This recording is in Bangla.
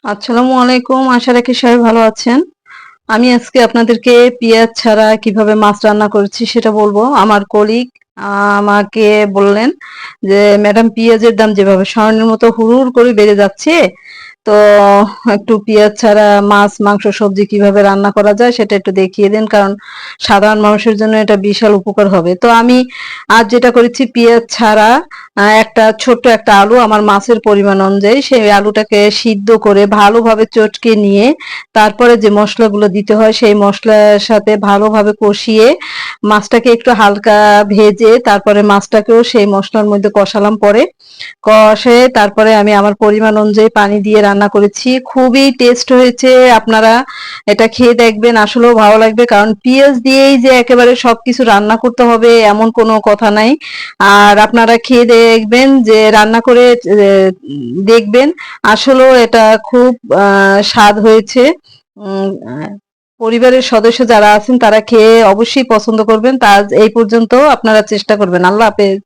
আসসালামু আলাইকুম। আশা রাখি সবাই ভালো আছেন। আমি আজকে আপনাদেরকে পেঁয়াজ ছাড়া কিভাবে মাছ রান্না করেছি সেটা বলবো। আমার কলিগ আমাকে বললেন যে, "ম্যাডাম পেঁয়াজের দাম যেভাবে স্বর্ণের মতো হুড়হুড় করে বেড়ে যাচ্ছে, তো একটু পেঁয়াজ ছাড়া মাছ, মাংস, সবজি কিভাবে রান্না করা যায় সেটা একটু দেখিয়ে দিন। কারণ সাধারণ মানুষের জন্য এটা বিশাল উপকার হবে।" তো আমি আজ যেটা করেছি পেঁয়াজ ছাড়া একটা ছোট্ট একটা আলু আমার মাছের পরিমাণ অনুযায়ী সেই আলুটাকে সিদ্ধ করে ভালোভাবে চটকে নিয়ে তারপরে যে মসলাগুলো দিতে হয় সেই মসলার সাথে ভালোভাবে কষিয়ে মাছটাকে একটু হালকা ভেজে তারপরে মাছটাকেও সেই মসলার মধ্যে কষালাম পরে। কষে তারপরে আমি আমার পরিমাণ অনুযায়ী পানি দিয়ে রান্না করেছি। খুবই টেস্ট হয়েছে। আপনারা এটা খেয়ে দেখবেন, আসলেও ভালো লাগবে। কারণ পেঁয়াজ দিয়েই যে একেবারে সবকিছু রান্না করতে হবে এমন কোনো কথা নাই। আর আপনারা খেয়ে দেখবেন যে রান্না করে দেখবেন আসলেও এটা খুব স্বাদ হয়েছে। উম আহ, পরিবারের সদস্য যারা আছেন তারা খেয়ে অবশ্যই পছন্দ করবেন। তা আজ এই পর্যন্ত, আপনারা চেষ্টা করবেন। আল্লাহ হাফেজ।